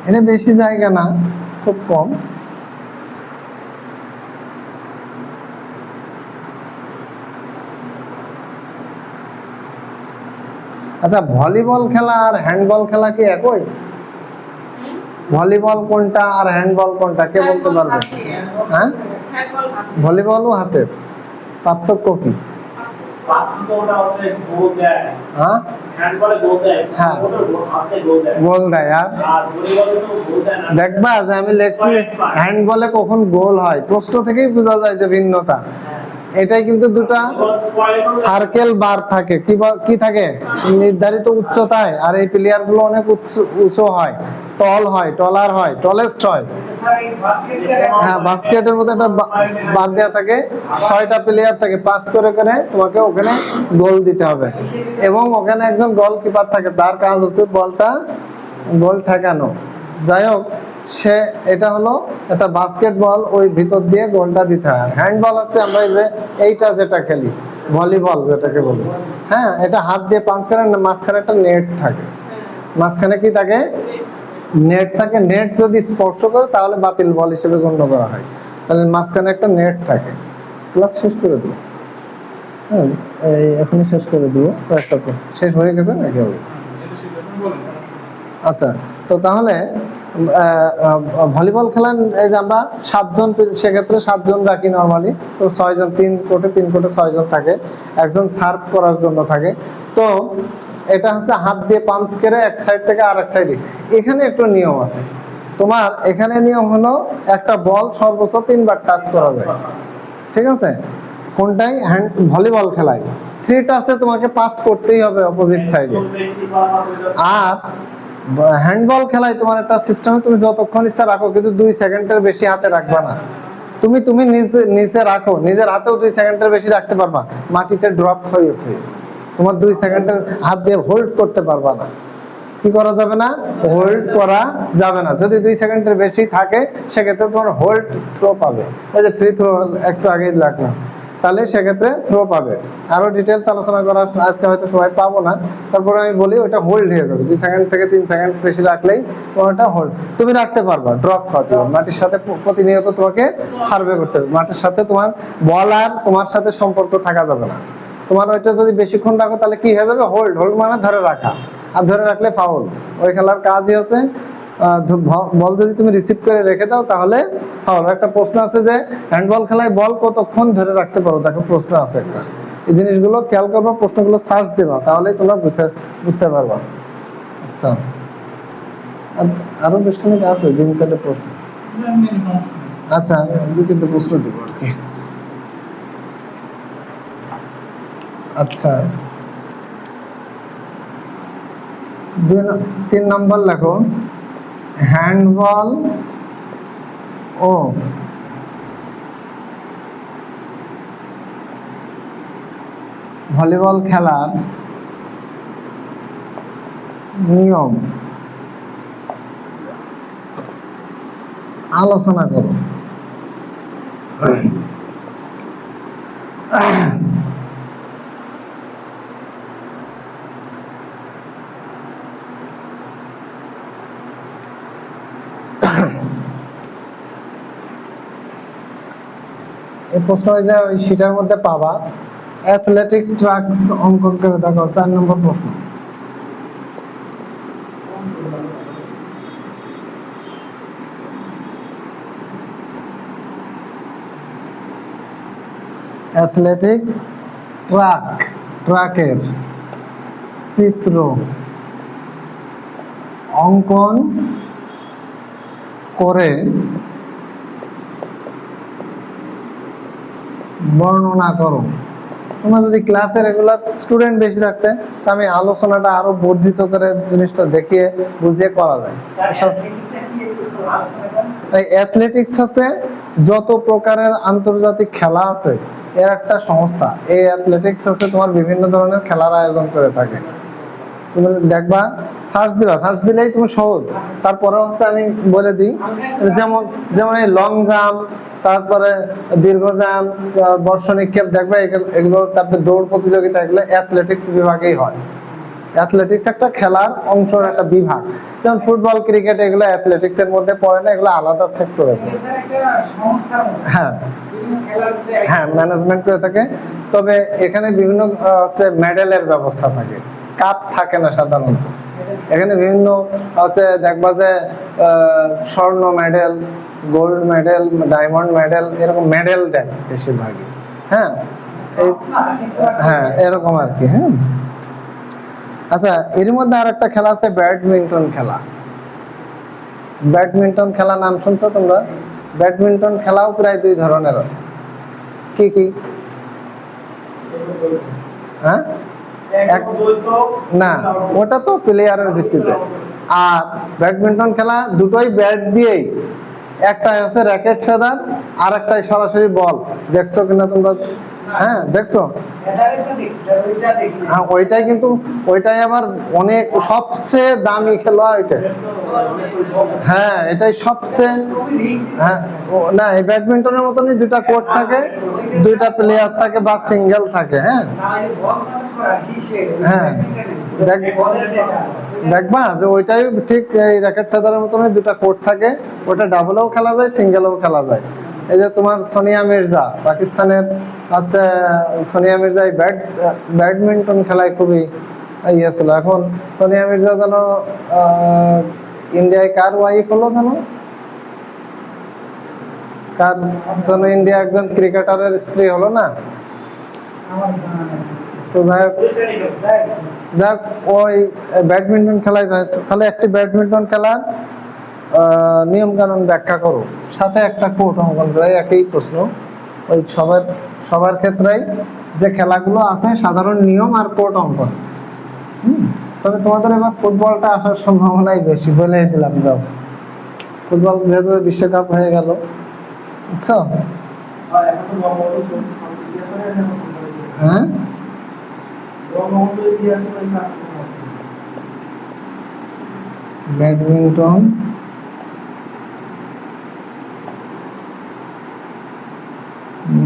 এটা বেশি জায়গা না, খুব কম। আচ্ছা, ভলিবল খেলা আর হ্যান্ডবল খেলা কি একই? ভলিবল কোনটা আর হ্যান্ডবল কোনটা, কে বলতে পারবে? হ্যাঁ, ভলিবলও হাতের, পার্থক্য কি? গোল দেয়, আর দেখবা যে আমি লেখছি হ্যান্ডবলে কখন গোল হয়, প্রশ্ন থেকেই বোঝা যায় যে ভিন্নতা। এটাই কিন্তু দুটা সার্কেল বার থাকে, কি থাকে নির্ধারিত উচ্চতায়, আর এই প্লেয়ার গুলো অনেক উঁচু হয়, টল হয়, টলার হয়, টলেস্ট হয়। হ্যাঁ, বাস্কেটের মধ্যে একটা বার দেওয়া থাকে, 6টা প্লেয়ার থাকে, পাস করে করে তোমাকে ওখানে গোল দিতে হবে, এবং ওখানে একজন গোলকিপার থাকে, তার কাজ হচ্ছে বলটা গোল ঠেকানো। যাই হোক, সে এটা হলো একটা বাস্কেটবল, ওই ভিতর দিয়ে গোলটা দিতে হয়। হ্যান্ডবল হচ্ছে আমরা এই যে এইটা যেটা খেলি, ভলিবল যেটাকে বলি, হ্যাঁ, এটা হাত দিয়ে পাঞ্চ করে, মাঝখানে একটা নেট থাকে, মাঝখানে কি থাকে? নেট থাকে। নেট যদি স্পর্শ করে তাহলে বাতিল বল হিসেবে গণ্য করা হয়, তাহলে মাঝখানে একটা নেট থাকে। ক্লাস শেষ করে দিব, হ্যাঁ, এই এখনই শেষ করে দিব, কয়েকটা শেষ হয়ে গেছে নাকি হবে? আচ্ছা, তো তাহলে ভলিবল খেলা এই যে আমরা 7জন, সেক্ষেত্রে 7জন রাখি নরমালি, তো 6জন, 3 কোর্টে 6জন থাকে, একজন সার্ভ করার জন্য থাকে। তো এটা হচ্ছে হাত দিয়ে পাঞ্চ করে এক সাইড থেকে আরেক সাইডে। এখানে একটু নিয়ম আছে তোমার, এখানে নিয়ম হলো একটা বল সর্বোচ্চ 3বার টাচ করা যায়, ঠিক আছে? কোনটাই? ভলিবল খেলায় 3 টাচে তোমাকে পাস করতেই হবে অপোজিট সাইডে। আর হ্যান্ডবল খেলায় তোমার একটা সিস্টেমে তুমি যতক্ষণ ইচ্ছা রাখো, কিন্তু 2 সেকেন্ডের বেশি হাতে রাখবা না। তুমি নিচে রাখো, নিজের হাতেও 2 সেকেন্ডের বেশি রাখতে পারবা, মাটিতে ড্রপ হয়ে তোমার 2 সেকেন্ডের হাত দিয়ে হোল্ড করতে পারবা না। কি করা যাবে না? হোল্ড করা যাবে না। যদি 2 সেকেন্ডের বেশি থাকে, সেক্ষেত্রে তোমার হোল্ড থ্রো পাবে, ওই যে ফ্রি থ্রো একটু আগেই লাগলো, তাহলে সেক্ষেত্রে থ্রো পাবে। আরো ডিটেলস আলোচনা করার আজকে হয়তো সময় পাবো না, তারপরে আমি বলি ওটা হোল্ড হয়ে যাবে। 2 সেকেন্ড থেকে 3 সেকেন্ড বেশি রাখলেই ওটা হোল্ড। তুমি রাখতে পারবা, ড্রপ খাওয়াতে হবে, মাটির সাথে প্রতিনিয়ত তোমাকে সার্ভে করতে হবে। মাটির সাথে তোমার বল আর তোমার সাথে সম্পর্ক থাকা যাবে না। তোমার ওইটা যদি বেশিক্ষণ রাখো তাহলে কি হয়ে যাবে? হোল্ড। হোল্ড মানে ধরে রাখা, আর ধরে রাখলে ফাউল। ওই খেলার কাজই হচ্ছে বল যদি তুমি রিসিভ করে রেখে দাও তাহলে ফাউল। একটা প্রশ্ন আছে যে হ্যান্ডবল খেলায় বল কতক্ষণ ধরে রাখতে পারো, দেখো প্রশ্ন আছে একটা। এই জিনিসগুলো খেয়াল করবা, প্রশ্নগুলো সার্চ দেবা, তাহলেই তোমরা বুঝতে পারবা। আচ্ছা, আরো বেশ খানিক আছে, 3-4টা প্রশ্ন। আচ্ছা, 2-3টা প্রশ্ন দিব আর কি। আচ্ছা, 3 নম্বর লেখো, হ্যান্ডবল ও ভলিবল খেলার নিয়ম আলোচনা করো। এই প্রশ্ন যে ওই শীটের মধ্যে পাবা, অ্যাথলেটিক ট্র্যাকস অঙ্কন করে দেখো, 4 নম্বর প্রশ্ন। অ্যাথলেটিক ট্র্যাকের চিত্র অঙ্কন করে বর্ণনা করো। তোমরা যদি ক্লাসে রেগুলার স্টুডেন্ট বেশি থাকতে, তা আমি আলোচনাটা আরো বর্ধিত করে জিনিসটা দেখিয়ে বুঝিয়ে করা যায়। তাই অ্যাথলেটিক্স হচ্ছে যত প্রকারের আন্তর্জাতিক খেলা আছে এর একটা সংস্থা। এই অ্যাথলেটিক্স হচ্ছে তোমার বিভিন্ন ধরনের খেলার আয়োজন করে থাকে। তুমি দেখবা, সার্চ দিবা, সার্চ দিলেই তুমি সহজ। তারপরে হচ্ছে আমি বলে দিই, যেমন এই লং জাম্প, তারপরে দীর্ঘ জাম্প, বর্ষ নিক্ষেপ, দেখবে এগুলো, তারপরে দৌড় প্রতিযোগিতা, এগুলো অ্যাথলেটিক্স বিভাগেই হয়। অ্যাথলেটিক্স একটা খেলার অংশের একটা বিভাগ, যেমন ফুটবল ক্রিকেট এগুলো অ্যাথলেটিক্স এর মধ্যে পড়ে না, এগুলো আলাদা সেক্টরে পড়ে। হ্যাঁ হ্যাঁ ম্যানেজমেন্ট করে থাকে। তবে এখানে বিভিন্ন হচ্ছে মেডেলের ব্যবস্থা থাকে, কাপ থাকে না সাধারণত। এখানে বিভিন্ন হচ্ছে দেখবা যে স্বর্ণ medal, gold medal, diamond medal, এরকম মেডেল দেয় বেশিরভাগই। হ্যাঁ হ্যাঁ এরকম আর কি। হ্যাঁ আচ্ছা, এর মধ্যে আর একটা খেলা আছে ব্যাডমিন্টন খেলা। ব্যাডমিন্টন খেলা নাম শুনছো তোমরা? ব্যাডমিন্টন খেলাও প্রায় দুই ধরনের আছে। কি কি? হ্যাঁ না, ওটা তো প্লেয়ারের ভিত্তিতে। আর ব্যাডমিন্টন খেলা দুটোই ব্যাট দিয়েই, একটা হচ্ছে র্যাকেট ফেদার আর একটাই সরাসরি বল। দেখছো কিনা তোমরা? হ্যাঁ দেখছো? হ্যাঁ ওইটাই, কিন্তু ওইটাই আবার অনেক সবচেয়ে দামি খেলা ওইটা। হ্যাঁ এটাই সবচেয়ে। হ্যাঁ না, এই ব্যাডমিন্টনের মতনই দুইটা কোর্ট থাকে, দুইটা প্লেয়ার থাকে বা সিঙ্গেল থাকে। হ্যাঁ হ্যাঁ দেখবা যে ওইটাই ঠিক এই র্যাকেট ফেদারের মতনই দুটা কোর্ট থাকে, ওটা ডাবলেও খেলা যায়, সিঙ্গেলেও খেলা যায়। এই যে তোমার সোনিয়া মির্জা, পাকিস্তানের হচ্ছে সোনিয়া মির্জা ব্যাডমিন্টন খেলায় খুবই ইয়ে ছিল। এখন সোনিয়া মির্জা যেন ইন্ডিয়ায় কার ওয়াইফ হলো জানো? কার যেন ইন্ডিয়া একজন ক্রিকেটারের স্ত্রী হলো না? তো যাক ওই ব্যাডমিন্টন খেলায়, তাহলে একটি ব্যাডমিন্টন খেলার নিয়ম কানুন ব্যাখ্যা করো, সাথে একটা কোর্ট অঙ্কন করে। একই প্রশ্ন, ওই সবার ক্ষেত্রেই যে খেলাগুলো আছে সাধারণ নিয়ম আর কোর্ট অঙ্কন। তবে তোমাদের এবার ফুটবলটা আসার সম্ভাবনাই বেশি, বলে দিলাম। যাও, ফুটবল যেহেতু বিশ্বকাপ হয়ে গেল, বুঝছো? হ্যাঁ ব্যাডমিন্টন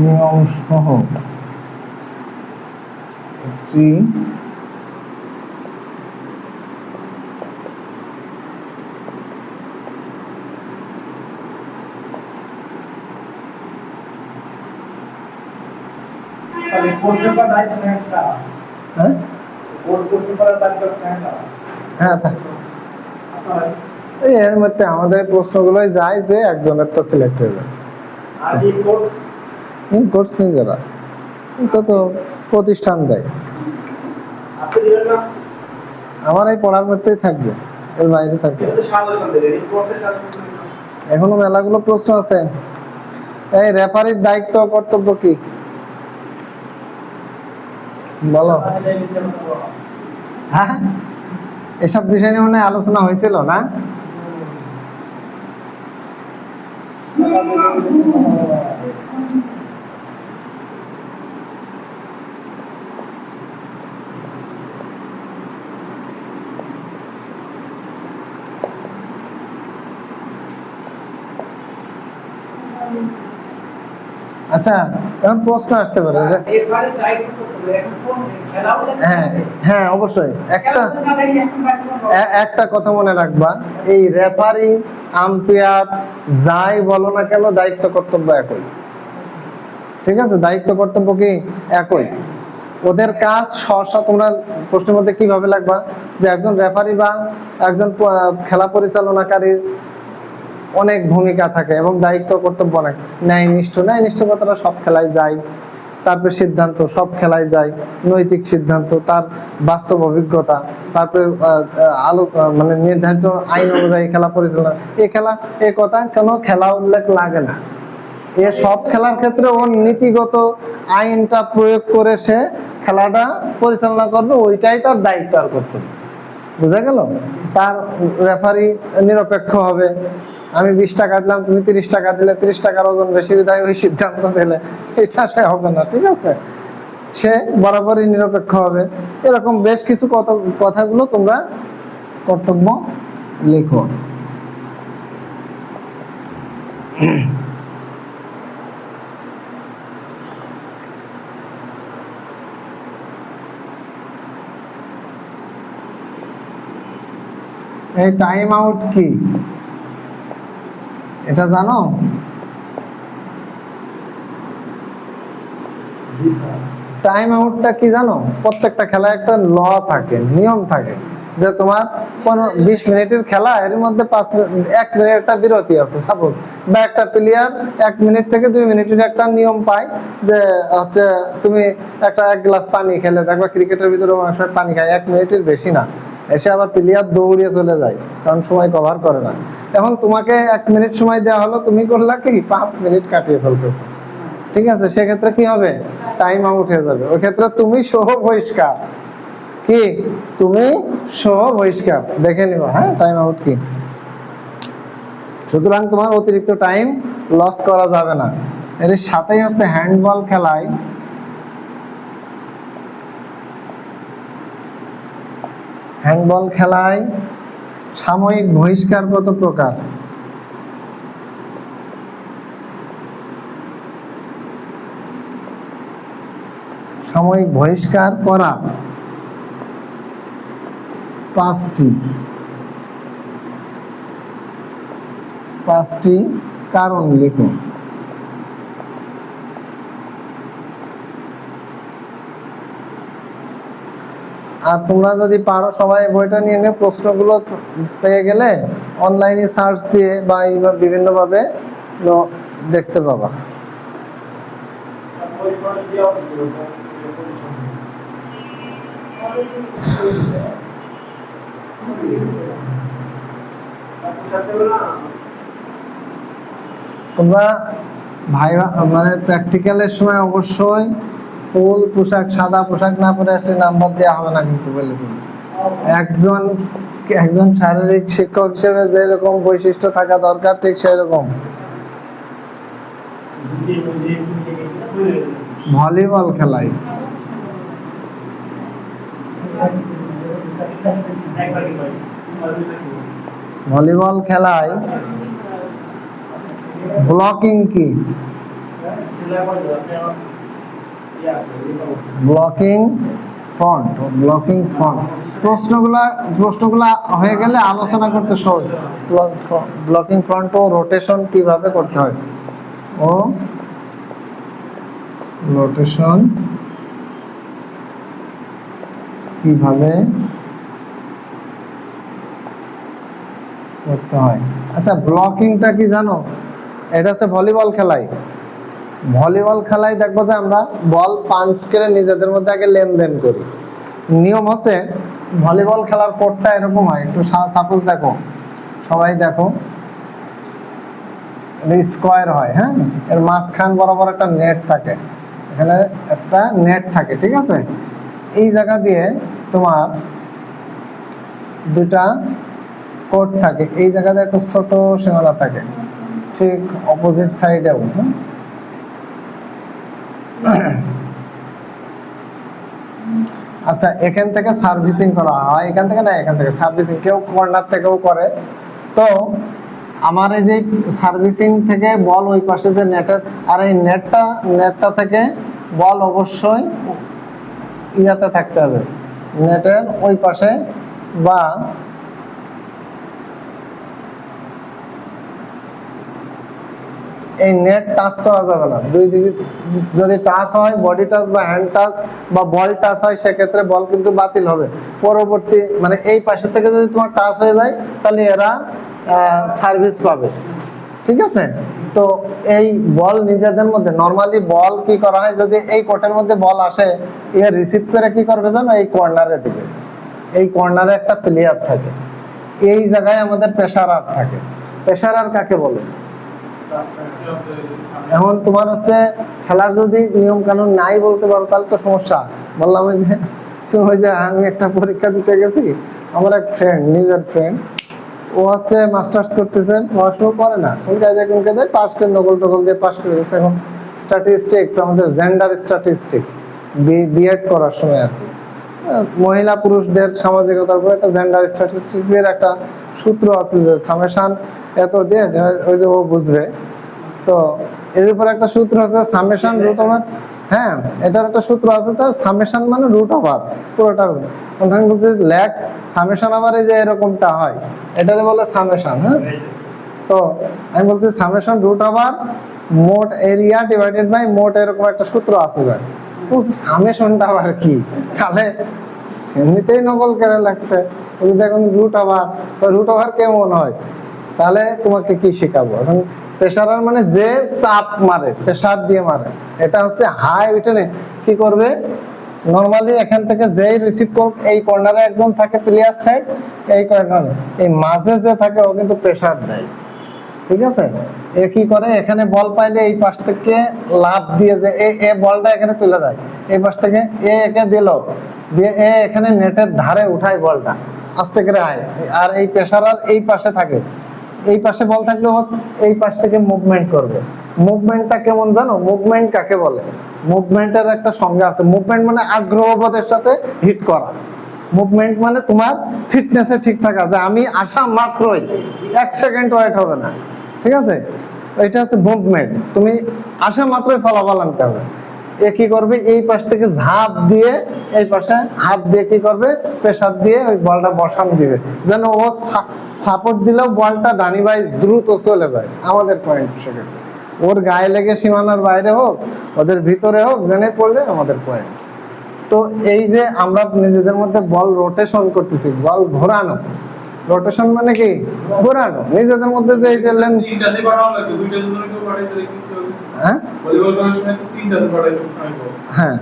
নিয়ম সহ একটি এর মধ্যে আমাদের প্রশ্নগুলোই যায় যে একজনের তো সিলেক্ট হয়ে যায়। কোর্স নিজেরা, এটা তো প্রতিষ্ঠান দেয়। আমার এই পড়ার মধ্যেই থাকবে, এর বাইরে থাকবে। এখনো মেলাগুলো প্রশ্ন আছে। এই রেফারির দায়িত্ব কর্তব্য কি বলো? হ্যাঁ এসব বিষয় নিয়ে মনে আলোচনা হয়েছিল না? আচ্ছা, এখন প্রশ্ন আসতে পারে। হ্যাঁ হ্যাঁ অবশ্যই। একটা কথা মনে রাখবা, এই রেফারি আম্পায়ার যাই বলো না কেন, দায়িত্ব কর্তব্য একই। ঠিক আছে, দায়িত্ব কর্তব্য কি একই। ওদের কাজ সহসা তোমরা প্রশ্নের মধ্যে কিভাবে লাগবা যে একজন রেফারি বা একজন খেলা পরিচালনাকারী অনেক ভূমিকা থাকে এবং দায়িত্ব কর্তব্য অনেক। ন্যায়নিষ্ঠ কথাটা সব খেলায় যায়, তারপরে সিদ্ধান্ত সব খেলায় যায়, নৈতিক সিদ্ধান্ত, তার বাস্তব অভিজ্ঞতা, তারপরে মানে নির্ধারিত আইন অনুযায়ী খেলা পরিচালনা। এই কথা কেন খেলা উল্লেখ লাগে না। এ সব খেলার ক্ষেত্রে ওর নীতিগত আইনটা প্রয়োগ করে সে খেলাটা পরিচালনা করবে, ওইটাই তার দায়িত্ব আর কর্তব্য। বুঝা গেল? তার রেফারি নিরপেক্ষ হবে। আমি 20 টাকা দিলাম, তুমি 30 টাকা দিলে, 30 টাকার ওজন বেশি বিধায় ওই সিদ্ধান্ত দিলে, এটা সে হবে না। ঠিক আছে, সে বরাবরই নিরপেক্ষ হবে। এরকম বেশ কিছু কথাগুলো তোমরা কর্তব্য লেখো। এই টাইম আউট কি এটা জানো? টাইম আউটটা কি জানো? প্রত্যেকটা খেলায় একটা ল থাকে, নিয়ম থাকে, যে তোমার 20 মিনিটের খেলা, এর মধ্যে 1 মিনিট একটা বিরতি আছে সাপোজ, বা একটা প্লেয়ার 1 মিনিট থেকে 2 মিনিটের একটা নিয়ম পায়, যে হচ্ছে তুমি একটা 1 গ্লাস পানি খেলে দেখবা ক্রিকেটের ভিতরে অনেক সময় পানি খায় 1 মিনিটের বেশি না, এসে আবার প্লেয়ার দৌড়িয়ে চলে যায়, কারণ সময় কভার করে না। এখন তোমাকে 1 মিনিট সময় দেওয়া হলো, তুমি করলা কি 5 মিনিট কাটিয়ে ফেলতেছো, ঠিক আছে? সেক্ষেত্রে কি হবে? টাইম আউট হয়ে যাবে। ওই ক্ষেত্রে তুমি সহ বহিষ্কার। কি? তুমি সহ বহিষ্কার। দেখে নিবা, হ্যাঁ, টাইম আউট কি। সুতরাং তোমার অতিরিক্ত টাইম লস করা যাবে না। এর সাথেই হচ্ছে হ্যান্ডবল খেলায় সাময়িক বহিষ্কার কত প্রকার? সাময়িক বহিষ্কার করা 5টি কারণ লিখো। আর তোমরা যদি পারো সবাই বইটা নিয়ে নিয়ে প্রশ্নগুলো পেয়ে গেলে অনলাইনে সার্চ দিয়ে বা বিভিন্ন ভাবে দেখতে পাবা। তোমরা ভাই মানে প্র্যাকটিক্যালের সময় অবশ্যই ফুল পোশাক, সাদা পোশাক না পরে আসলে নাম্বার দেওয়া হবে না কিন্তু, বলে দিন। একজন শারীরিক শিক্ষক হিসেবে যেরকম বৈশিষ্ট্য থাকা দরকার ঠিক সেরকম। ভলিবল খেলায় ব্লকিং কি? ব্লকিং ফ্রন্ট প্রশ্নগুলা হয়ে গেলে আলোচনা করতে সহজ। ব্লকিং ফ্রন্ট ও রোটেশন কিভাবে করতে হয়, আচ্ছা, ব্লকিংটা কি জানো? এটা হচ্ছে ভলিবল খেলায় দেখবো যে আমরা বল পাঞ্চ করে নিজেদের মধ্যে আগে লেনদেন করি। নিয়ম হচ্ছে ভলিবল খেলার কোর্টটা এরকম হয়, একটু সাপোজ দেখো, সবাই দেখো, স্কোয়ার হয়, হ্যাঁ, এর মাঝখান বরাবর একটা নেট থাকে, এখানে একটা নেট থাকে, ঠিক আছে? এই জায়গা দিয়ে তোমার দুটা কোর্ট থাকে, এই জায়গাতে একটা ছোট সীমানা থাকে, ঠিক অপোজিট সাইডেও। আচ্ছা, এখান থেকে সার্ভিসিং করা হয়, এখান থেকে সার্ভিসিং কেউ কর্নার থেকেও করে। তো আমার এই যে সার্ভিসিং থেকে বল ওই পাশে যে নেটের, আর এই নেটটা থেকে বল অবশ্যই ইয়াতে থাকতে হবে, নেটের ওই পাশে, বা এই নেট টাচ করা যাবে না। দুই দিকে যদি টাচ হয়, বডি টাচ বা হ্যান্ড টাচ বা বল টাচ হয়, সেক্ষেত্রে বল কিন্তু বাতিল হবে। পরবর্তী মানে এই পাশে থেকে যদি তোমার টাচ হয়ে যায়, তাহলে এরা সার্ভিস পাবে, ঠিক আছে? তো এই বল নিজেদের মধ্যে নরমালি বল কি করা হয়, যদি এই কোর্টের মধ্যে বল আসে, এ রিসিভ করে কি করবে জানো? এই কর্নারে দিবে। এই কর্নারে একটা প্লেয়ার থাকে, এই জায়গায় আমাদের প্রেসারার থাকে। প্রেসারার কাকে বলে? এখন তোমার হচ্ছে খেলার যদি নিয়ম কানুন নাই বলতে পারো, তাহলে তো সমস্যা। বললাম যে আমি একটা পরীক্ষা দিতে গেছি, আমার এক ফ্রেন্ড, নিজের ফ্রেন্ড, ও হচ্ছে মাস্টার্স করতেছে, পড়াশোনা করে না, কোনকে দেয় পাস করে, নকল দিয়ে পাস করে গেছে। এখন স্ট্যাটিস্টিক্স, আমাদের জেন্ডার স্ট্যাটিস্টিক্স বিএড করার সময় আর কি, মহিলা পুরুষদের সামাজিকতার উপর একটা জেন্ডার স্ট্যাটিস্টিক্স এর একটা সূত্র আছে, যে সামেশন এত দিয়ে, ওই যে ও বুঝবে। তো এর উপর একটা সূত্র আছে, সামেশন রুট ওভার হ্যাঁ, এটার একটা সূত্র আছে, তো সামেশন মানে রুট ওভার পুরোটা। ওখানে বলতে ল্যাক্স সামেশন ওভার এই যে এরকমটা হয়, এটারে বলে সামেশন। হ্যাঁ, তো আমি বলছি সামেশন রুট ওভার মোট এরিয়া ডিভাইডেড বাই মোট, এরকম একটা সূত্র আছে যায়। তো বলছি সামেশনটা আবার কি, তাহলে এমনিতেই নকল করে লাগছে। যদি দেখুন রুট ওভার কেমন হয়, তাহলে তোমাকে কি শেখাবো এখন। প্রেসারার মানে যে চাপ মারে, প্রেসার দিয়ে মারে, এটা হচ্ছে হাই। ওইটা কি করবে, নরমালি এখান থেকে যেই রিসিভ করুক, এই কর্নারে একজন থাকে প্লেয়ার সাইড, এই কর্নারে এই মাঝে যে থাকে ও কিন্তু প্রেসার দেয়। ঠিক আছে, এ কি করে, এখানে বল পাইলে এই পাশ থেকে লাভ দিয়ে যে এ বলটা এখানে তুলে দেয়, এই পাশ থেকে একে দিল, দিয়ে এখানে নেটের ধারে উঠায় বলটা আস্তে করে আয়। আর এই প্রেসারার এই পাশে থাকে, এই পাশে বল থাকলে ও এই পাশ থেকে মুভমেন্ট করবে। মুভমেন্টটা কেমন জানো, মুভমেন্ট কাকে বলে? মুভমেন্টের একটা সংজ্ঞা আছে। মুভমেন্ট মানে আগ্রহবোধের সাথে হিট করা। মুভমেন্ট মানে তোমার ফিটনেসে ঠিক থাকা, যে আমি আসা মাত্রই 1 সেকেন্ড ওয়েট হবে না। ঠিক আছে, এটা হচ্ছে মুভমেন্ট। তুমি আসা মাত্রই ফলাফল আনতে হবে। এ কি করবে, এই পাশ থেকে ঝাঁপ দিয়ে এই পাশে হাত দিয়ে কি করবে, প্রেসার দিয়ে ওই বলটা বসান দিবে, যেন ও সাপোর্ট দিলেও বলটা ডানি বাই দ্রুত চলে যায় আমাদের পয়েন্ট। সেক্ষেত্রে ওর গায়ে লেগে সীমানার বাইরে হোক, ওদের ভিতরে হোক, জেনে পড়লে আমাদের পয়েন্ট। তো এই যে আমরা নিজেদের মধ্যে বল রোটেশন করতেছি, বল ঘোরানো। রোটেশন মানে কি, ঘোরানো নিজেদের মধ্যে। যে এই যে হ্যাঁ হ্যাঁ,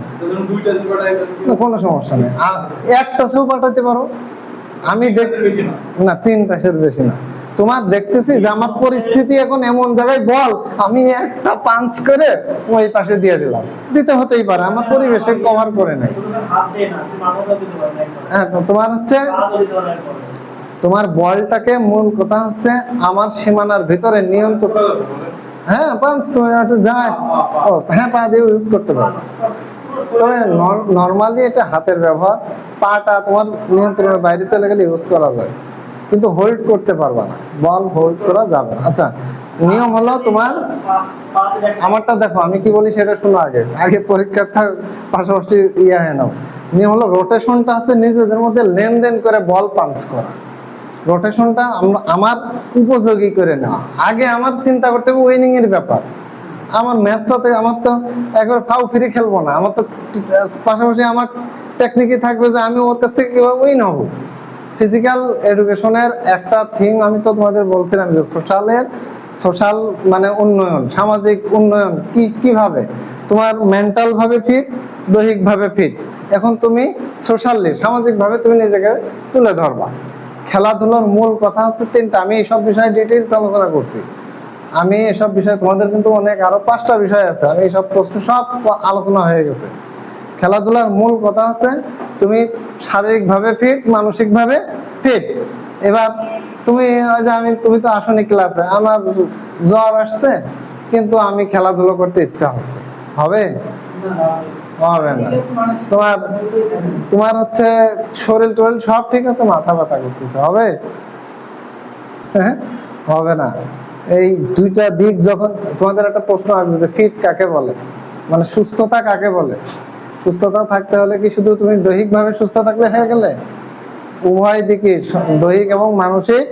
কোনো সমস্যা নেই, একটা সেও পাঠাতে পারো। আমি না 3টার বেশি না। তোমার দেখতেছি যে আমার পরিস্থিতি এখন এমন জায়গায়, বল আমি একটা পাঞ্চ করে ওই পাশে দিয়ে দিলাম, দিতে হতেই পারে, আমার পরিবেশে কভার করে নাই। হ্যাঁ, তো তোমার হচ্ছে তোমার বলটাকে, মূল কথা হচ্ছে আমার সীমানার ভিতরে নিয়ন্ত্রণ। হ্যাঁ, পাঞ্চ তুমি যায়, ও হ্যাঁ, পা দিয়ে ইউজ করতে পারো। তবে নর্মালি এটা হাতের ব্যবহার, পাটা তোমার নিয়ন্ত্রণের বাইরে চলে গেলে ইউজ করা যায়, কিন্তু হোল্ড করতে পারবা না, বল হোল্ড করা যাবে না। আচ্ছা, নিয়ম হলো তোমার, আমারটা দেখো আমি কি বলি সেটা শোনো আগে, পরীক্ষাটা পাশাপাশি হয় নাও। নিয়ম হলো রোটেশনটা আছে নিজেদের মধ্যে লেনদেন করে বল পাঞ্চ করা। রোটেশনটা আমার উপযোগী করে নেওয়া। আগে আমার চিন্তা করতে হবে উইনিং এর ব্যাপার। আমার ম্যাচটাতে আমার তো একবার ফাউ ফ্রি খেলবো না, আমার তো পাশাপাশি আমার টেকনিকই থাকবে যে আমি ওর কাছ থেকে কিভাবে উইন হবো। ফিজিক্যাল এডুকেশনের একটা থিং আমি তো তোমাদের বলছিলাম যে সোশ্যাল মানে উন্নয়ন, সামাজিক উন্নয়ন কিভাবে তোমার মেন্টাল ভাবে ফিট, দৈহিক ভাবে ফিট। এখন তুমি সোশ্যালি সামাজিক ভাবে তুমি নিজেকে তুলে ধরবা। খেলাধুলার মূল কথা হচ্ছে 3টা। আমি এইসব বিষয়ে ডিটেইলস আলোচনা করছি। আমি এসব বিষয়ে তোমাদের কিন্তু অনেক আরো 5টা বিষয় আছে, আমি এইসব প্রশ্ন সব আলোচনা হয়ে গেছে। খেলাধুলার মূল কথা হচ্ছে তুমি শারীরিকভাবে ফিট, মানসিকভাবে ফিট। এবার তুমি তুমি তো আসনি ক্লাসে, আমার জ্বর আসছে কিন্তু আমি খেলাধুলো করতে ইচ্ছা হচ্ছে, হবে? হবে না। তোমার হচ্ছে শরীর টরীর সব ঠিক আছে, মাথা ব্যথা করতেছে, হবে? হ্যাঁ, হবে না। এই 2টা দিক যখন তোমাদের একটা প্রশ্ন আসবে যে ফিট কাকে বলে, মানে সুস্থতা কাকে বলে। সুস্থতা থাকতে হলে কি শুধু তুমি দৈহিকভাবে সুস্থ থাকলে হয়ে গেলে? উভয় দিকে, দৈহিক এবং মানসিক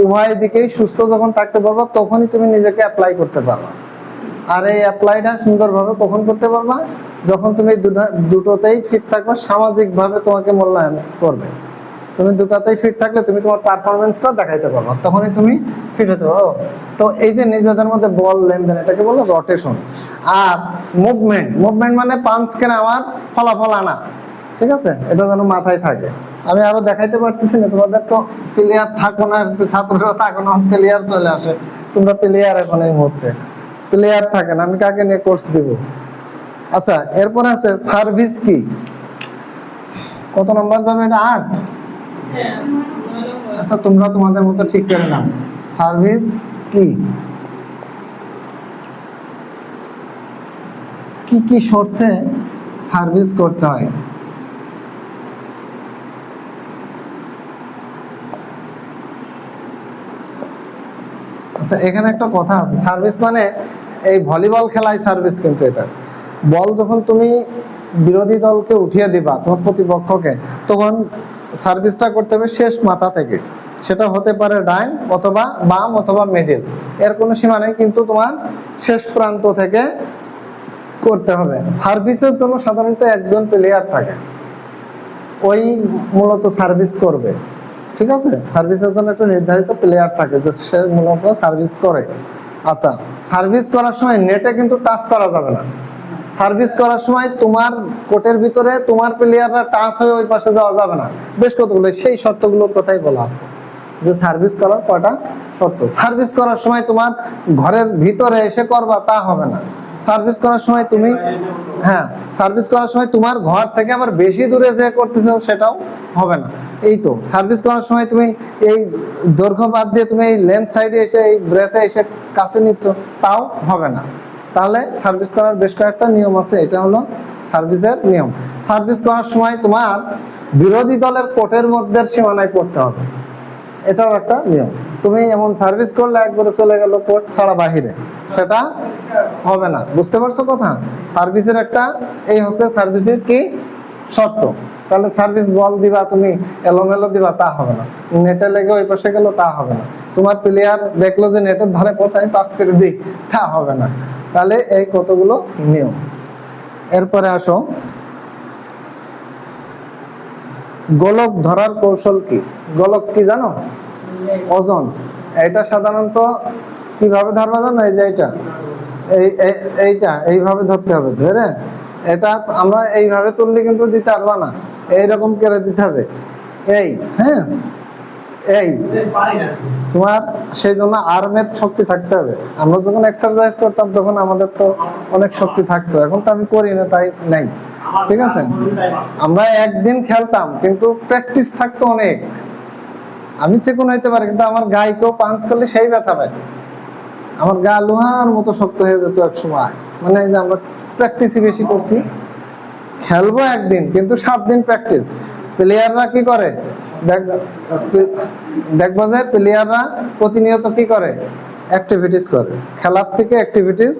উভয় দিকেই সুস্থ যখন থাকতে পারবা, তখনই তুমি নিজেকে অ্যাপ্লাই করতে পারবা। আর এই অ্যাপ্লাইটা সুন্দরভাবে কখন করতে পারবা, যখন তুমি দুটোতেই ফিট থাকবা, সামাজিকভাবে তোমাকে মূল্যায়ন করবে। তুমি দুটাতেই ফিট থাকলে তুমি তোমার পারফরমেন্সটা দেখাইতে পারবা, তখনই তুমি ফিট হতে পারো। তো এই যে নিজেদের মধ্যে বল লেনদেন, এটাকে বলে রোটেশন। আর মুভমেন্ট মানে পাঞ্চ কেন আমার ফলাফল আনা। ঠিক আছে, এটা যেন মাথায় থাকে। আমি আরো দেখাইতে পারতেছি না, তোমাদের তো প্লেয়ার থাকো না, ছাত্ররা থাকো না, প্লেয়ার চলে আসে। তোমরা প্লেয়ার এখন এই মুহূর্তে প্লেয়ার থাকেন, আমি কাকে নিয়ে কোর্স দিব? আচ্ছা, এরপর আছে সার্ভিস কি। কত নম্বর যাবে এটা? 8। আচ্ছা, তোমরা তোমাদের মতো ঠিক করে নাও। সার্ভিস কি কি শর্তে সার্ভিস করতে হয়? আচ্ছা, এখানে একটা কথা আছে, সার্ভিস মানে এই ভলিবল খেলায় সার্ভিস, কিন্তু এটা বল যখন তুমি বিরোধী দলকে উঠিয়ে দিবা, তোমার প্রতিপক্ষকে, তখন সার্ভিসটা করতে হবে শেষ মাথা থেকে। সেটা হতে পারে ডাইন অথবা বাম অথবা মিডিল, এর কোনো সীমা নেই, কিন্তু তোমার শেষ প্রান্ত থেকে করতে হবে। সার্ভিসের জন্য সাধারণত একজন প্লেয়ার থাকে, ওই মূলত সার্ভিস করবে, ঠিক আছে? সার্ভিসের জন্য একটা নির্ধারিত প্লেয়ার থাকে যে সে মূলত সার্ভিস করে। আচ্ছা, সার্ভিস করার সময় নেটে কিন্তু টাচ করা যাবে না। সার্ভিস করার সময় তোমার কোর্টের ভিতরে তোমার প্লেয়াররা টাচ হয়ে ওই পাশে যাওয়া যাবে না। বেশ কতগুলো সেই শর্তগুলোর কথাই বলা আছে যে সার্ভিস করার কয়টা শর্ত। সার্ভিস করার সময় তোমার ঘরের ভিতরে এসে করবা তা হবে না। সার্ভিস করার সময় তুমি, হ্যাঁ, সার্ভিস করার সময় তোমার ঘর থেকে আবার বেশি দূরে যে করতেছো সেটাও হবে না। এই তো সার্ভিস করার সময় তুমি এই দৈর্ঘ্য বাদ দিয়ে তুমি এই লেন্থ সাইডে এসে এই ব্রেথে এসে কাছে নিচ্ছ, তাও হবে না। তাহলে সার্ভিস করার বেশ কয়েকটা নিয়ম আছে, এটা হলো সার্ভিসের নিয়ম। সার্ভিস করার সময় তোমার বিরোধী দলের কোর্টের মধ্যে সীমানায় পড়তে হবে, এটাও একটা নিয়ম। তুমি এমন সার্ভিস করলে একবারে চলে গেল কোর্ট ছাড়া বাহিরে, সেটা হবে না। বুঝতে পারছো কথা? সার্ভিসের একটা এই হচ্ছে সার্ভিসের কি শর্ত। তাহলে সার্ভিস বল দিবা তুমি এলোমেলো দিবা তা হবে না, নেটে লেগে ওই পাশে গেল তা হবে না, তোমার প্লেয়ার দেখলো যে নেটের ধারে পড়ছে আমি পাস করে দিই তা হবে না। তাহলে এই কতগুলো নিয়ম। এরপরে আসো, গোলক ধরার কৌশল কি? গোলক কি জানো? ওজন। এটা সাধারণত কিভাবে ধরবা জানো? এই যে এইটা এইভাবে ধরতে হবে, ধরে এটা আমরা এইভাবে তুললে কিন্তু দিতে পারবা না, এইরকম করে দিতে হবে। এই, হ্যাঁ, এই তোমার সেই জন্য আর্মের শক্তি থাকতে হবে। আমরা যখন এক্সারসাইজ করতাম তখন আমাদের তো অনেক শক্তি থাকতো, এখন তো আমি করি না তাই নাই, ঠিক আছে? আমরা একদিন খেলতাম কিন্তু প্র্যাকটিস থাকতো অনেক। আমি চিকন হইতে পারি কিন্তু আমার গায়ে কেউ পাঞ্চ করলে সেই ব্যথা পায়, আমার গা লোহার মতো শক্ত হয়ে যেত এক সময়। মানে এই যে আমরা প্র্যাকটিসই বেশি করছি, খেলবো একদিন কিন্তু 7 দিন প্র্যাকটিস। প্লেয়াররা কি করে দেখবো যে প্লেয়াররা প্রতিনিয়ত কি করে, অ্যাক্টিভিটিস করে, খেলার থেকে অ্যাক্টিভিটিস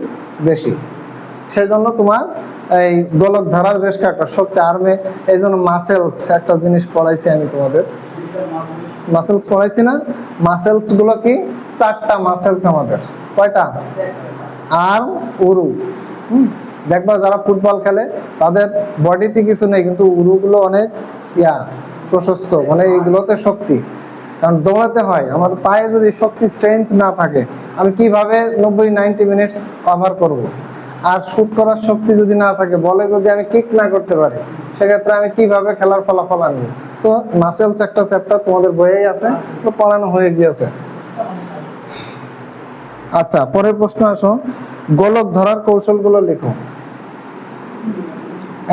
বেশি। সেই জন্য তোমার এই গোলক ধরার বেশ কয়েকটা শক্তি আর্মে। এই জন্য মাসেলস একটা জিনিস পড়াইছি আমি তোমাদের, মাসেলস পড়াইছি না? মাসেলস গুলো কি? 4টা মাসেলস আমাদের। কয়টা? আর্ম, উরু। দেখবা যারা ফুটবল খেলে তাদের বডিতে কিছু নেই কিন্তু উরুগুলো অনেক প্রশস্ত, মানে এইগুলোতে শক্তি। কারণ দৌড়াতে হয়, আমার পায়ে যদি শক্তি স্ট্রেংথ না থাকে আমি কিভাবে 90-90 মিনিটস কভার করব? আর শুট করার শক্তি যদি না থাকে, বলে যদি আমি কিক না করতে পারি, সেক্ষেত্রে আমি কিভাবে খেলার ফলাফল আনবো? তো মাসেলস একটা চ্যাপ্টার তোমাদের বইয়েই আছে, তো পড়ানো হয়ে গিয়েছে। আচ্ছা, পরের প্রশ্ন আসো, গোলক ধরার কৌশলগুলো লিখো।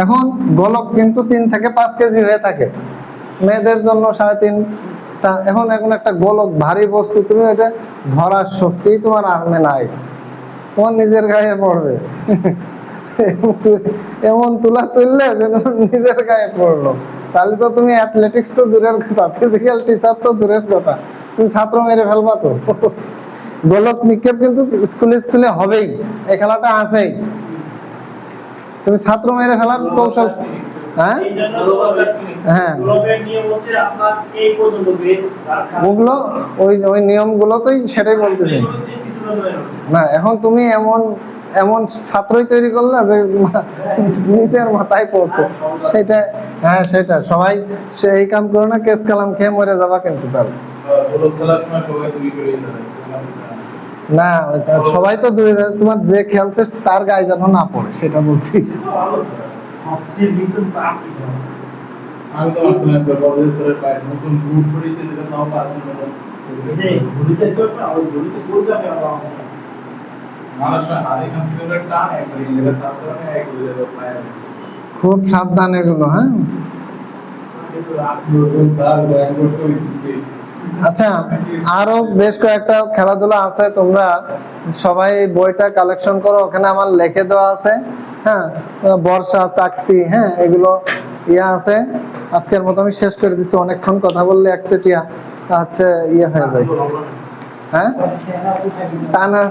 এখন গোলক কিন্তু 3 থেকে 5 কেজি হয়ে থাকে, মেয়েদের জন্য 3.5। এখন একটা গোলক ভারী বস্তু, তুমি এটা ধরার শক্তি তোমার আর্মে নাই, তোমার নিজের গায়ে পড়বে। এমন তুলা তুললে যেন নিজের গায়ে পড়লো, তাহলে তো তুমি অ্যাথলেটিক্স তো দূরের কথা, ফিজিক্যাল টিচার তো দূরের কথা, তুমি ছাত্র মেরে ফেলবা তো। গোলক নিক্ষেপ কিন্তু স্কুলে হবেই, এই খেলাটা আছেই। তুমি ছাত্র মেরে ফেলার কৌশল, হ্যাঁ হ্যাঁ, ওগুলো ওই নিয়মগুলোতেই সেটাই বলতেছি না। এখন তুমি এমন ছাত্রই তৈরি করলে যে নিচের মাথায় পড়ছে, সেটা হ্যাঁ, সেটা সবাই এই কাম করে না, কেস কালাম খেয়ে মরে যাবা কিন্তু। তাহলে না, সবাই তো দূরে, তোমার যে খেলছে তার গায়ে যেন না পড়ে সেটা বলছি। খুব সাবধান এগুলো, হ্যাঁ। আচ্ছা, আরো বেশ কয়েকটা খেলাধুলা আছে, তোমরা সবাই বইটা কালেকশন করো, ওখানে আমার লিখে দেওয়া আছে, হ্যাঁ। বর্ষা, চাকতি, হ্যাঁ, এগুলো আছে। আজকের মতো আমি শেষ করে দিচ্ছি, অনেকক্ষণ কথা বললে একচেটিয়া হয়ে যায়, হ্যাঁ, টানা।